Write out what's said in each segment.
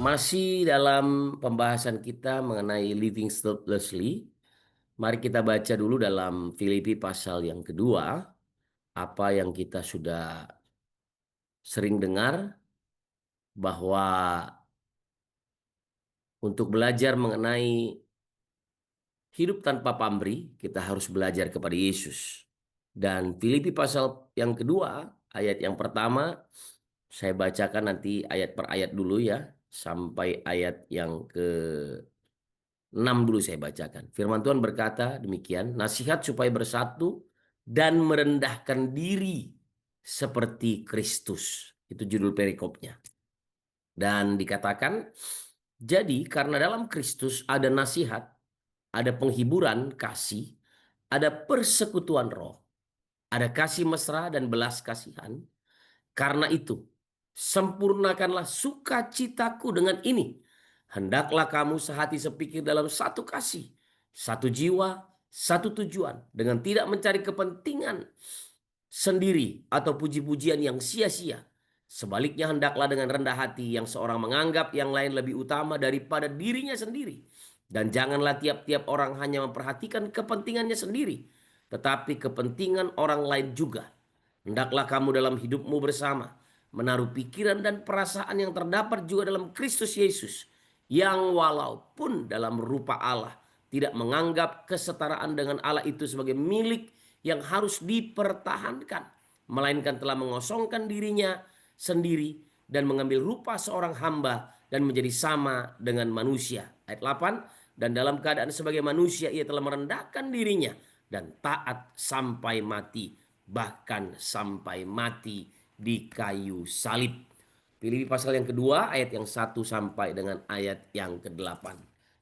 Masih dalam pembahasan kita mengenai living statelessly, mari kita baca dulu dalam Filipi pasal yang kedua, apa yang kita sudah sering dengar bahwa untuk belajar mengenai hidup tanpa pamrih, kita harus belajar kepada Yesus. Dan Filipi pasal yang kedua, ayat yang pertama, saya bacakan nanti ayat per ayat dulu ya, sampai ayat yang ke 6 dulu saya bacakan. Firman Tuhan berkata demikian, nasihat supaya bersatu dan merendahkan diri seperti Kristus. Itu judul perikopnya. Dan dikatakan, jadi karena dalam Kristus ada nasihat, ada penghiburan kasih, ada persekutuan roh, ada kasih mesra dan belas kasihan. Karena itu, sempurnakanlah sukacitaku dengan ini. Hendaklah kamu sehati sepikir dalam satu kasih, satu jiwa, satu tujuan, dengan tidak mencari kepentingan sendiri atau puji-pujian yang sia-sia. Sebaliknya hendaklah dengan rendah hati yang seorang menganggap yang lain lebih utama daripada dirinya sendiri. Dan janganlah tiap-tiap orang hanya memperhatikan kepentingannya sendiri, tetapi kepentingan orang lain juga. Hendaklah kamu dalam hidupmu bersama menaruh pikiran dan perasaan yang terdapat juga dalam Kristus Yesus, yang walaupun dalam rupa Allah tidak menganggap kesetaraan dengan Allah itu sebagai milik yang harus dipertahankan, melainkan telah mengosongkan dirinya sendiri dan mengambil rupa seorang hamba dan menjadi sama dengan manusia. Ayat 8, dan dalam keadaan sebagai manusia ia telah merendahkan dirinya dan taat sampai mati, bahkan sampai mati di kayu salib. Filipi pasal yang kedua ayat yang 1 sampai dengan ayat yang ke-8.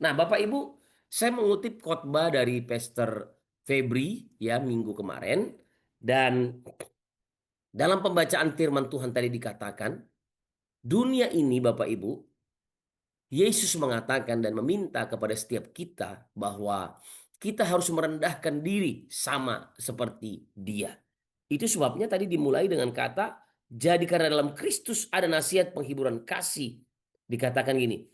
Nah, Bapak Ibu, saya mengutip khotbah dari Pastor Febri ya minggu kemarin, dan dalam pembacaan firman Tuhan tadi dikatakan, dunia ini Bapak Ibu, Yesus mengatakan dan meminta kepada setiap kita bahwa kita harus merendahkan diri sama seperti Dia. Itu sebabnya tadi dimulai dengan kata, jadi karena dalam Kristus ada nasihat penghiburan kasih. Dikatakan gini,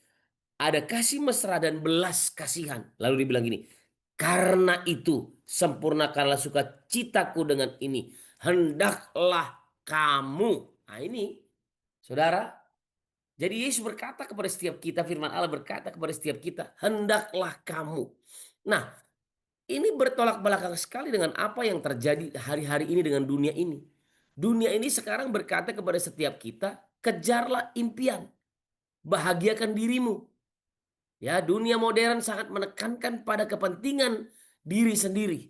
ada kasih mesra dan belas kasihan. Lalu dibilang gini, karena itu sempurnakanlah sukacitaku dengan ini. Hendaklah kamu. Nah ini, saudara. Jadi Yesus berkata kepada setiap kita, firman Allah berkata kepada setiap kita, hendaklah kamu. Nah, ini bertolak belakang sekali dengan apa yang terjadi hari-hari ini dengan dunia ini. Dunia ini sekarang berkata kepada setiap kita, kejarlah impian, bahagiakan dirimu. Ya, dunia modern sangat menekankan pada kepentingan diri sendiri.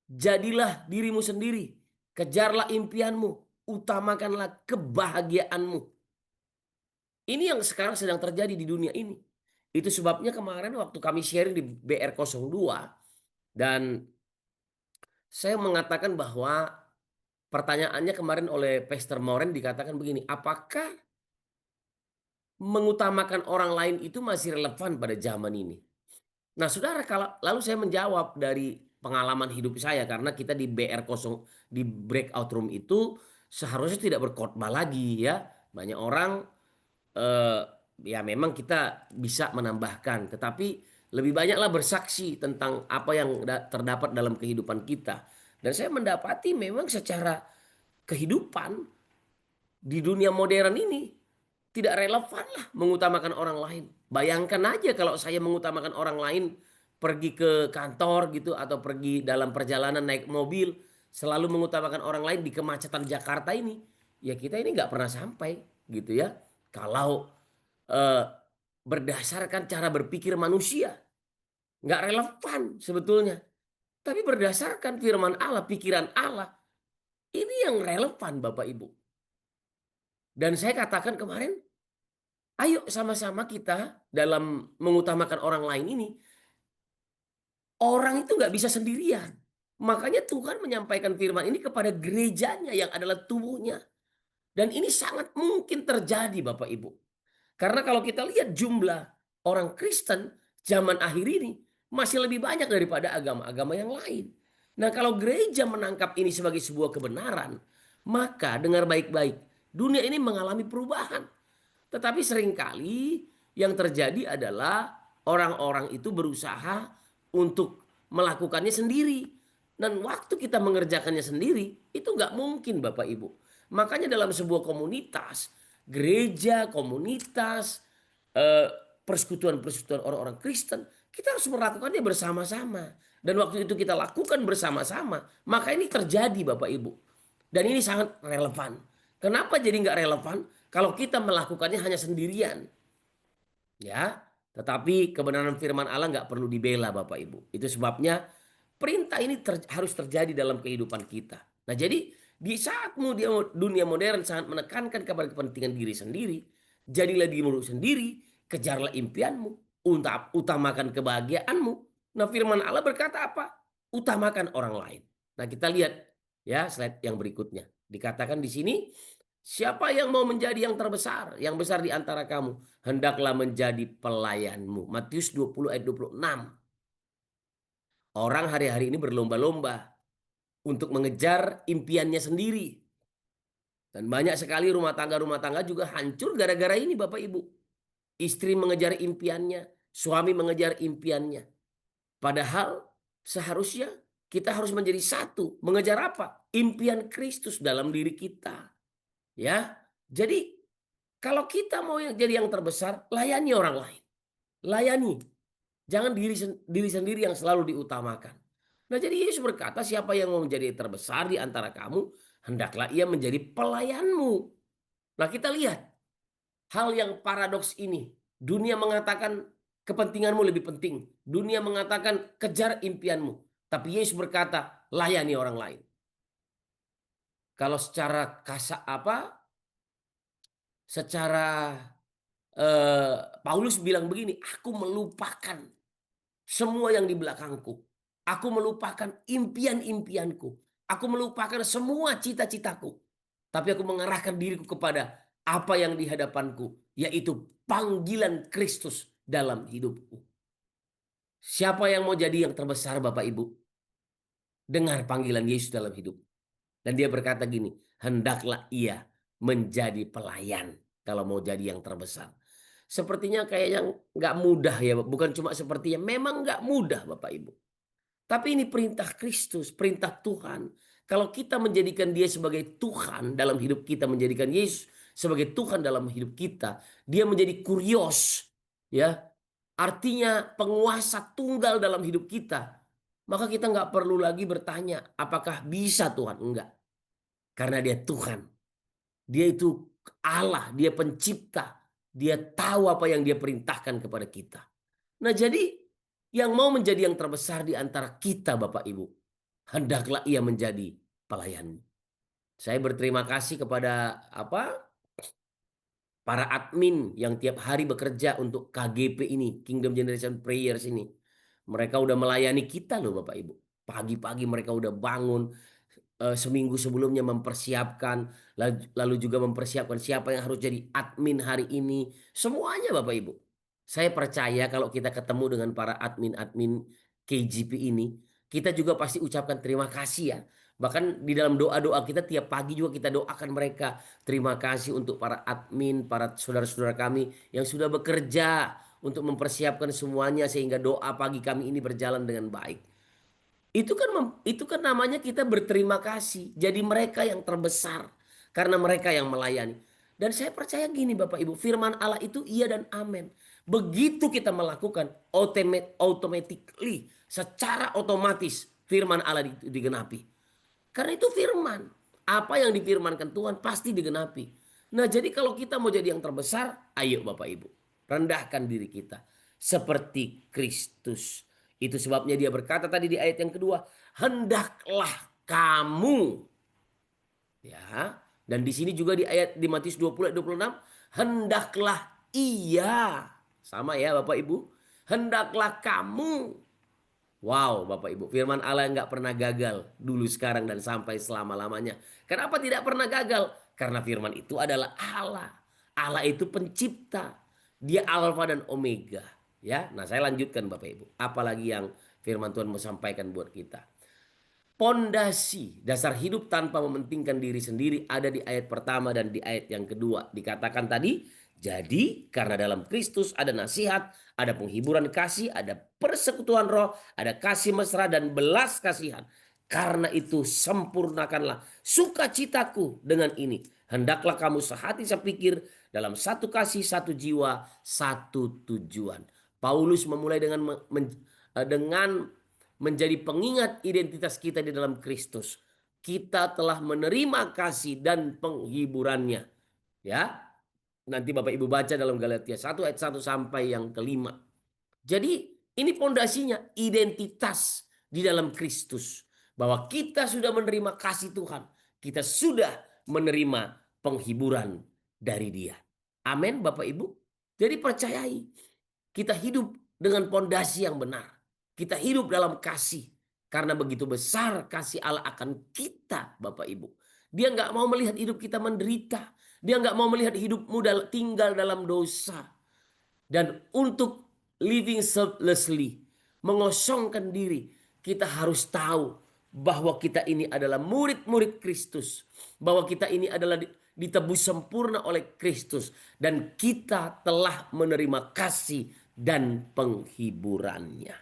Jadilah dirimu sendiri, kejarlah impianmu, utamakanlah kebahagiaanmu. Ini yang sekarang sedang terjadi di dunia ini. Itu sebabnya kemarin waktu kami sharing di BR02 dan saya mengatakan bahwa pertanyaannya kemarin oleh Pastor Moren dikatakan begini, apakah mengutamakan orang lain itu masih relevan pada zaman ini? Nah, saudara, kalau lalu saya menjawab dari pengalaman hidup saya karena kita di BR0 di breakout room itu seharusnya tidak berkhotbah lagi ya. Banyak orang eh, ya memang kita bisa menambahkan, tetapi lebih banyaklah bersaksi tentang apa yang terdapat dalam kehidupan kita. Dan saya mendapati memang secara kehidupan di dunia modern ini tidak relevan lah mengutamakan orang lain. Bayangkan aja kalau saya mengutamakan orang lain pergi ke kantor gitu atau pergi dalam perjalanan naik mobil selalu mengutamakan orang lain di kemacetan Jakarta ini. Ya kita ini nggak pernah sampai gitu ya. Kalau eh, berdasarkan cara berpikir manusia nggak relevan sebetulnya. Tapi berdasarkan firman Allah, pikiran Allah, ini yang relevan Bapak Ibu. Dan saya katakan kemarin, ayo sama-sama kita dalam mengutamakan orang lain ini. Orang itu nggak bisa sendirian. Makanya Tuhan menyampaikan firman ini kepada gerejanya yang adalah tubuhnya. Dan ini sangat mungkin terjadi Bapak Ibu. Karena kalau kita lihat jumlah orang Kristen zaman akhir ini masih lebih banyak daripada agama-agama yang lain. Nah, kalau gereja menangkap ini sebagai sebuah kebenaran, maka dengar baik-baik, dunia ini mengalami perubahan. Tetapi seringkali Yang terjadi adalah orang-orang itu berusaha untuk melakukannya sendiri. Dan waktu kita mengerjakannya sendiri, itu nggak mungkin Bapak Ibu. Makanya dalam sebuah komunitas, gereja, komunitas, eh, persekutuan-persekutuan orang-orang Kristen, kita harus melakukannya bersama-sama. Dan waktu itu kita lakukan bersama-sama, maka ini terjadi Bapak Ibu. Dan ini sangat relevan. Kenapa jadi nggak relevan? Kalau kita melakukannya hanya sendirian. Ya, tetapi kebenaran firman Allah nggak perlu dibela Bapak Ibu. Itu sebabnya perintah ini harus terjadi dalam kehidupan kita. Nah, jadi di saat dunia modern sangat menekankan kepada kepentingan diri sendiri, jadilah dirimu sendiri, kejarlah impianmu, utamakan kebahagiaanmu. Nah, firman Allah berkata apa? Utamakan orang lain. Nah, kita lihat ya slide yang berikutnya. Dikatakan di sini, siapa yang mau menjadi yang terbesar, yang besar di antara kamu, hendaklah menjadi pelayanmu. Matius 20 ayat 26. Orang hari-hari ini berlomba-lomba untuk mengejar impiannya sendiri. Dan banyak sekali rumah tangga juga hancur gara-gara ini Bapak Ibu. Istri mengejar impiannya, suami mengejar impiannya. Padahal seharusnya kita harus menjadi satu. Mengejar apa? Impian Kristus dalam diri kita. Ya, jadi kalau kita mau jadi yang terbesar, layani orang lain. Layani. Jangan diri sendiri yang selalu diutamakan. Nah, jadi Yesus berkata, siapa yang mau menjadi terbesar di antara kamu, hendaklah ia menjadi pelayanmu. Nah, kita lihat hal yang paradoks ini. Dunia mengatakan kepentinganmu lebih penting. Dunia mengatakan kejar impianmu. Tapi Yesus berkata, layani orang lain. Kalau secara kasar secara Paulus bilang begini, aku melupakan semua yang di belakangku. Aku melupakan impian-impianku. Aku melupakan semua cita-citaku. Tapi aku mengarahkan diriku kepada apa yang di hadapanku, yaitu panggilan Kristus dalam hidupku. Siapa yang mau jadi yang terbesar Bapak Ibu? Dengar panggilan Yesus dalam hidup. Dan dia berkata gini, hendaklah ia menjadi pelayan kalau mau jadi yang terbesar. Sepertinya kayaknya nggak mudah ya, bukan cuma sepertinya, memang nggak mudah Bapak Ibu. Tapi ini perintah Kristus, perintah Tuhan. Kalau kita menjadikan dia sebagai Tuhan dalam hidup kita, menjadikan Yesus sebagai Tuhan dalam hidup kita, dia menjadi kurios, ya. Artinya penguasa tunggal dalam hidup kita. Maka kita nggak perlu lagi bertanya, apakah bisa Tuhan? Enggak. Karena dia Tuhan. Dia itu Allah, dia pencipta. Dia tahu apa yang dia perintahkan kepada kita. Nah, jadi yang mau menjadi yang terbesar di antara kita Bapak Ibu, hendaklah ia menjadi pelayan. Saya berterima kasih kepada para admin yang tiap hari bekerja untuk KGP ini, Kingdom Generation Prayers ini. Mereka udah melayani kita loh Bapak Ibu. Pagi-pagi mereka udah bangun, seminggu sebelumnya mempersiapkan, lalu juga mempersiapkan siapa yang harus jadi admin hari ini. Semuanya Bapak Ibu. Saya percaya kalau kita ketemu dengan para admin-admin KGP ini, kita juga pasti ucapkan terima kasih ya. Bahkan di dalam doa-doa kita tiap pagi juga kita doakan mereka. Terima kasih untuk para admin, para saudara-saudara kami yang sudah bekerja untuk mempersiapkan semuanya sehingga doa pagi kami ini berjalan dengan baik. Itu kan namanya kita berterima kasih. Jadi mereka yang terbesar karena mereka yang melayani. Dan saya percaya gini Bapak Ibu, firman Allah itu iya dan amin. Begitu kita melakukan automatically, secara otomatis firman Allah digenapi. Karena itu firman. Apa yang difirmankan Tuhan pasti digenapi. Nah, jadi kalau kita mau jadi yang terbesar, ayo Bapak Ibu, rendahkan diri kita seperti Kristus. Itu sebabnya dia berkata tadi di ayat yang kedua, hendaklah kamu, ya. Dan di sini juga di Matius 20 ayat 26, hendaklah ia, sama ya Bapak Ibu, hendaklah kamu. Wow, Bapak Ibu, firman Allah nggak pernah gagal dulu, sekarang, dan sampai selama-lamanya. Kenapa tidak pernah gagal? Karena firman itu adalah Allah. Allah itu pencipta. Dia Alfa dan Omega. Ya, nah saya lanjutkan Bapak Ibu. Apalagi yang firman Tuhan mau sampaikan buat kita. Pondasi dasar hidup tanpa mementingkan diri sendiri ada di ayat pertama dan di ayat yang kedua. Dikatakan tadi, jadi karena dalam Kristus ada nasihat, ada penghiburan kasih, ada persekutuan roh, ada kasih mesra dan belas kasihan. Karena itu sempurnakanlah sukacitaku dengan ini. Hendaklah kamu sehati sepikir dalam satu kasih, satu jiwa, satu tujuan. Paulus memulai dengan menjadi pengingat identitas kita di dalam Kristus. Kita telah menerima kasih dan penghiburannya. Ya, nanti Bapak Ibu baca dalam Galatia 1 ayat 1 sampai yang kelima. Jadi ini pondasinya identitas di dalam Kristus. Bahwa kita sudah menerima kasih Tuhan. Kita sudah menerima penghiburan dari Dia. Amin Bapak Ibu. Jadi percayai kita hidup dengan pondasi yang benar. Kita hidup dalam kasih. Karena begitu besar kasih Allah akan kita Bapak Ibu. Dia nggak mau melihat hidup kita menderita. Dia nggak mau melihat hidupmu tinggal dalam dosa. Dan untuk living selflessly, mengosongkan diri, kita harus tahu bahwa kita ini adalah murid-murid Kristus. Bahwa kita ini adalah ditebus sempurna oleh Kristus. Dan kita telah menerima kasih dan penghiburannya.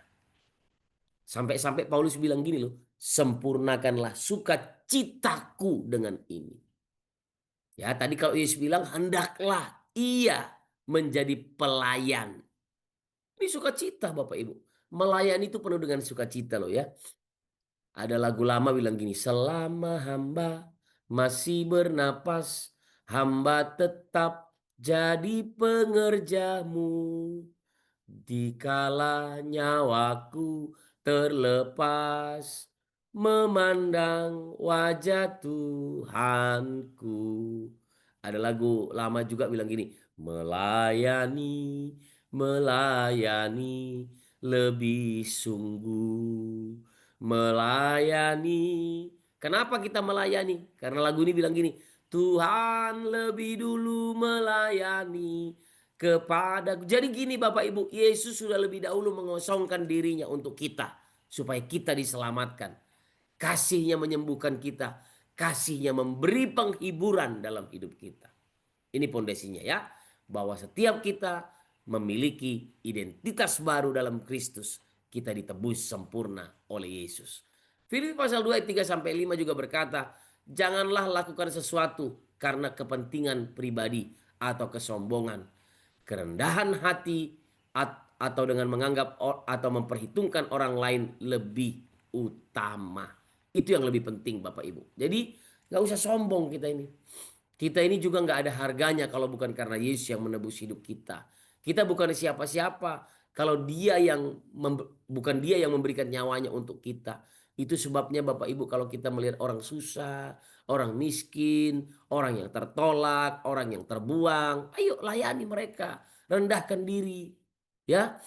Sampai-sampai Paulus bilang gini loh, sempurnakanlah sukacitaku dengan ini. Ya, tadi kalau Yesus bilang hendaklah ia menjadi pelayan. Ini sukacita Bapak Ibu. Melayani itu penuh dengan sukacita loh ya. Ada lagu lama bilang gini, selama hamba masih bernapas, hamba tetap jadi pengerjamu. Dikala nyawaku terlepas, memandang wajah Tuhanku. Ada lagu lama juga bilang gini, melayani, melayani lebih sungguh, melayani. Kenapa kita melayani? Karena lagu ini bilang gini, Tuhan lebih dulu melayani kepada. Jadi gini Bapak Ibu, Yesus sudah lebih dahulu mengosongkan dirinya untuk kita supaya kita diselamatkan. Kasihnya menyembuhkan kita, kasihnya memberi penghiburan dalam hidup kita. Ini pondasinya ya, bahwa setiap kita memiliki identitas baru dalam Kristus. Kita ditebus sempurna oleh Yesus. Filipi pasal 2 ayat 3 sampai 5 juga berkata, janganlah lakukan sesuatu karena kepentingan pribadi atau kesombongan, kerendahan hati, atau dengan menganggap atau memperhitungkan orang lain lebih utama. Itu yang lebih penting Bapak Ibu. Jadi nggak usah sombong kita ini. Kita ini juga nggak ada harganya kalau bukan karena Yesus yang menebus hidup kita. Kita bukan siapa-siapa kalau bukan dia yang memberikan nyawanya untuk kita. Itu sebabnya Bapak Ibu kalau kita melihat orang susah, orang miskin, orang yang tertolak, orang yang terbuang, ayo layani mereka, rendahkan diri. Ya,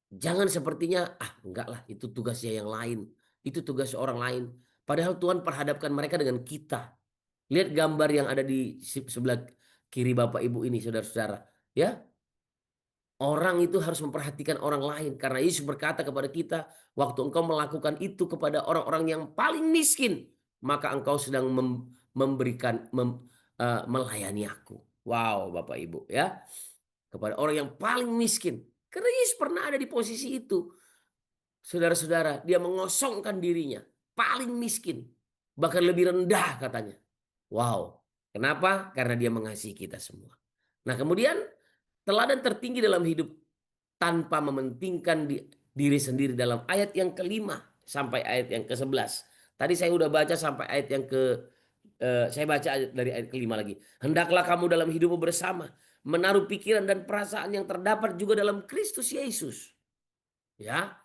jangan sepertinya enggak lah itu tugasnya yang lain. Itu tugas orang lain. Padahal Tuhan perhadapkan mereka dengan kita. Lihat gambar yang ada di sebelah kiri Bapak Ibu ini saudara-saudara. Ya, orang itu harus memperhatikan orang lain. Karena Yesus berkata kepada kita, waktu engkau melakukan itu kepada orang-orang yang paling miskin, maka engkau sedang melayani aku. Wow Bapak Ibu ya. Kepada orang yang paling miskin. Karena Yesus pernah ada di posisi itu. Saudara-saudara, dia mengosongkan dirinya. Paling miskin. Bahkan lebih rendah katanya. Wow. Kenapa? Karena dia mengasihi kita semua. Nah kemudian teladan tertinggi dalam hidup tanpa mementingkan diri sendiri dalam ayat yang kelima sampai ayat yang ke-11. Tadi saya udah baca sampai ayat yang saya baca dari ayat kelima lagi. Hendaklah kamu dalam hidupmu bersama menaruh pikiran dan perasaan yang terdapat juga dalam Kristus Yesus. Ya,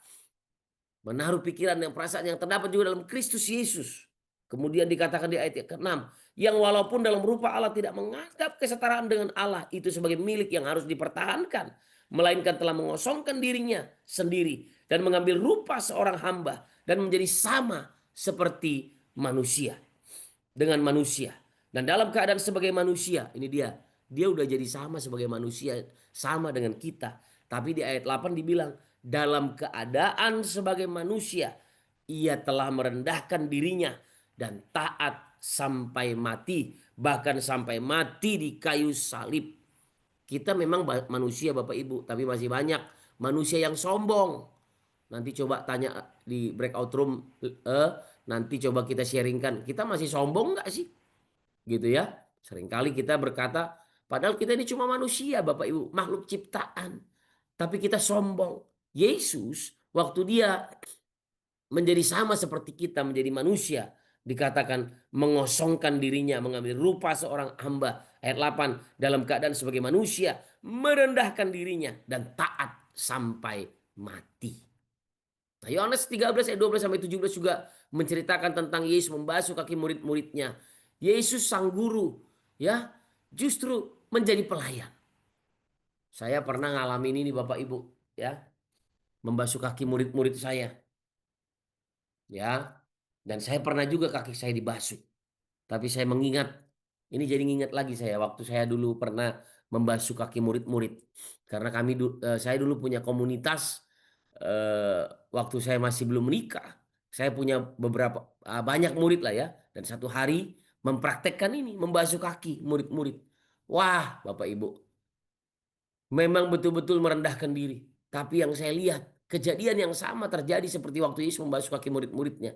menaruh pikiran dan perasaan yang terdapat juga dalam Kristus Yesus. Kemudian dikatakan di ayat yang ke-6, yang walaupun dalam rupa Allah tidak menganggap kesetaraan dengan Allah itu sebagai milik yang harus dipertahankan, melainkan telah mengosongkan dirinya sendiri dan mengambil rupa seorang hamba dan menjadi sama seperti manusia dengan manusia. Dan dalam keadaan sebagai manusia, ini dia udah jadi sama sebagai manusia, sama dengan kita. Tapi di ayat 8 dibilang dalam keadaan sebagai manusia Ia telah merendahkan dirinya dan taat sampai mati, bahkan sampai mati di kayu salib. Kita memang manusia Bapak Ibu, tapi masih banyak manusia yang sombong. Nanti coba tanya di breakout room, nanti coba kita sharingkan. Kita masih sombong nggak sih? Gitu ya. Seringkali kita berkata, padahal kita ini cuma manusia Bapak Ibu, makhluk ciptaan. Tapi kita sombong. Yesus waktu dia menjadi sama seperti kita, menjadi manusia, dikatakan mengosongkan dirinya, mengambil rupa seorang hamba. Ayat 8, dalam keadaan sebagai manusia, merendahkan dirinya dan taat sampai mati. Nah, Yohanes 13 ayat 12 sampai 17 juga menceritakan tentang Yesus membasuh kaki murid-muridnya. Yesus sang guru, ya, justru menjadi pelayan. Saya pernah ngalamin ini Bapak Ibu, ya, membasuh kaki murid-murid saya, ya. Dan saya pernah juga kaki saya dibasuh. Tapi saya mengingat, ini jadi ngingat lagi saya waktu saya dulu pernah membasuh kaki murid-murid. Karena saya dulu punya komunitas waktu saya masih belum menikah. Saya punya banyak murid lah ya. Dan satu hari mempraktekkan ini, membasuh kaki murid-murid. Wah, Bapak Ibu, memang betul-betul merendahkan diri. Tapi yang saya lihat, kejadian yang sama terjadi seperti waktu Yesus membasuh kaki murid-muridnya.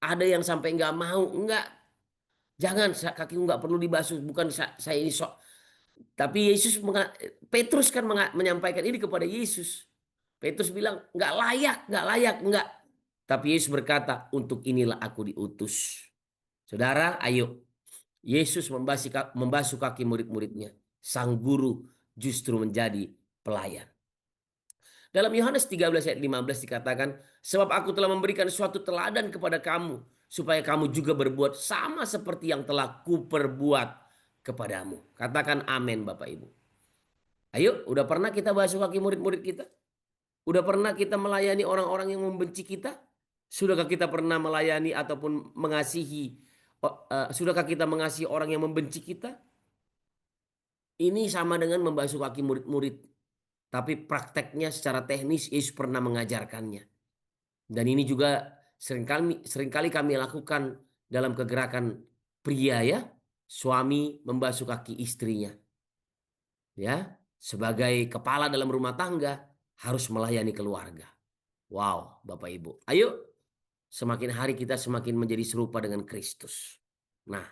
Ada yang sampai nggak mau, nggak, jangan, kakiku nggak perlu dibasuh. Bukan saya ini sok. Tapi Petrus kan menyampaikan ini kepada Yesus. Petrus bilang nggak layak, nggak layak, nggak. Tapi Yesus berkata, untuk inilah aku diutus. Saudara, ayo. Yesus membasuh kaki murid-muridnya. Sang guru justru menjadi pelayan. Dalam Yohanes 13 ayat 15 dikatakan, sebab aku telah memberikan suatu teladan kepada kamu, supaya kamu juga berbuat sama seperti yang telah kuperbuat kepadamu. Katakan amin Bapak Ibu. Ayo, udah pernah kita basuh kaki murid-murid kita? Udah pernah kita melayani orang-orang yang membenci kita? Sudahkah kita pernah melayani ataupun mengasihi? Sudahkah kita mengasihi orang yang membenci kita? Ini sama dengan membasuh kaki murid-murid. Tapi prakteknya secara teknis Yesus pernah mengajarkannya. Dan ini juga seringkali kami lakukan dalam kegerakan pria ya. Suami membasuh kaki istrinya. Ya, sebagai kepala dalam rumah tangga harus melayani keluarga. Wow, Bapak Ibu. Ayo, semakin hari kita semakin menjadi serupa dengan Kristus. Nah,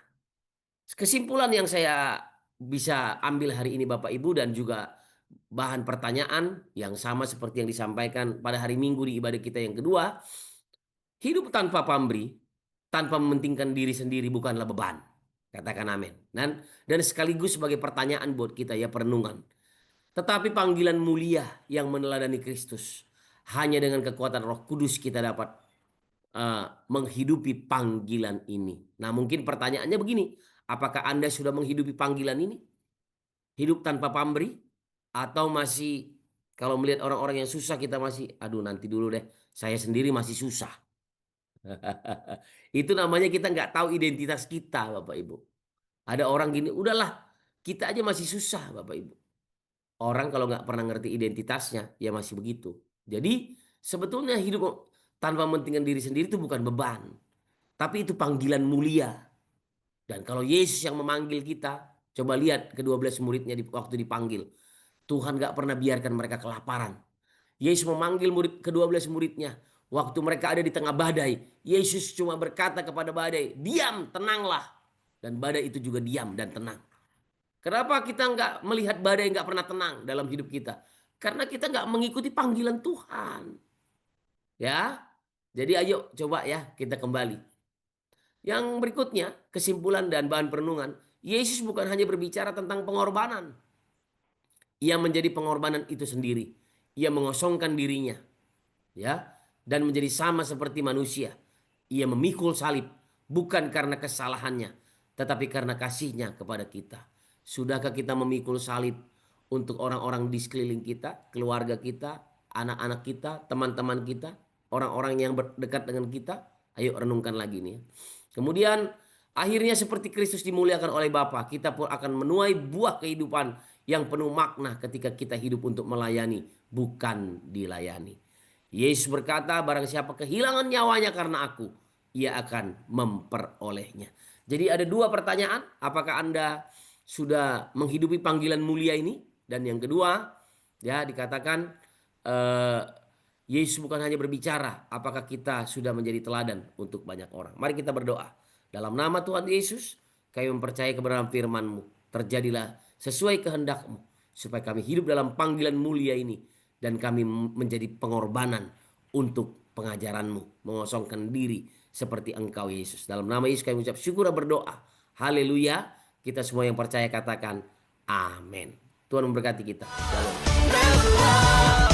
kesimpulan yang saya bisa ambil hari ini Bapak Ibu dan juga bahan pertanyaan yang sama seperti yang disampaikan pada hari Minggu di ibadah kita yang kedua, hidup tanpa pamrih, tanpa mementingkan diri sendiri bukanlah beban. Katakan amin. Dan sekaligus sebagai pertanyaan buat kita ya, perenungan. Tetapi panggilan mulia yang meneladani Kristus. Hanya dengan kekuatan Roh Kudus kita dapat menghidupi panggilan ini. Nah, mungkin pertanyaannya begini, apakah Anda sudah menghidupi panggilan ini? Hidup tanpa pamrih? Atau masih, kalau melihat orang-orang yang susah kita masih, aduh nanti dulu deh, saya sendiri masih susah. Itu namanya kita nggak tahu identitas kita Bapak Ibu. Ada orang gini, udahlah kita aja masih susah Bapak Ibu. Orang kalau nggak pernah ngerti identitasnya, ya masih begitu. Jadi sebetulnya hidup tanpa mementingkan diri sendiri itu bukan beban. Tapi itu panggilan mulia. Dan kalau Yesus yang memanggil kita, coba lihat kedua belas muridnya waktu dipanggil. Tuhan nggak pernah biarkan mereka kelaparan. Yesus memanggil kedua belas muridnya. Waktu mereka ada di tengah badai, Yesus cuma berkata kepada badai, diam, tenanglah. Dan badai itu juga diam dan tenang. Kenapa kita nggak melihat badai nggak pernah tenang dalam hidup kita? Karena kita nggak mengikuti panggilan Tuhan. Ya, jadi ayo coba ya kita kembali. Yang berikutnya, kesimpulan dan bahan perenungan. Yesus bukan hanya berbicara tentang pengorbanan. Ia menjadi pengorbanan itu sendiri. Ia mengosongkan dirinya, ya, dan menjadi sama seperti manusia. Ia memikul salib bukan karena kesalahannya, tetapi karena kasihnya kepada kita. Sudahkah kita memikul salib untuk orang-orang di sekeliling kita, keluarga kita, anak-anak kita, teman-teman kita, orang-orang yang dekat dengan kita? Ayo renungkan lagi nih. Kemudian akhirnya seperti Kristus dimuliakan oleh Bapa, kita pun akan menuai buah kehidupan yang penuh makna ketika kita hidup untuk melayani, bukan dilayani. Yesus berkata, barang siapa kehilangan nyawanya karena aku, ia akan memperolehnya. Jadi ada dua pertanyaan, apakah Anda sudah menghidupi panggilan mulia ini? Dan yang kedua, ya dikatakan eh, Yesus bukan hanya berbicara, apakah kita sudah menjadi teladan untuk banyak orang. Mari kita berdoa. Dalam nama Tuhan Yesus, kami mempercayai kebenaran firman-Mu. Terjadilah sesuai kehendak-Mu, supaya kami hidup dalam panggilan mulia ini, dan kami menjadi pengorbanan untuk pengajaran-Mu, mengosongkan diri seperti Engkau Yesus. Dalam nama Yesus kami ucap syukur dan berdoa. Haleluya. Kita semua yang percaya katakan amin. Tuhan memberkati kita. Shalom.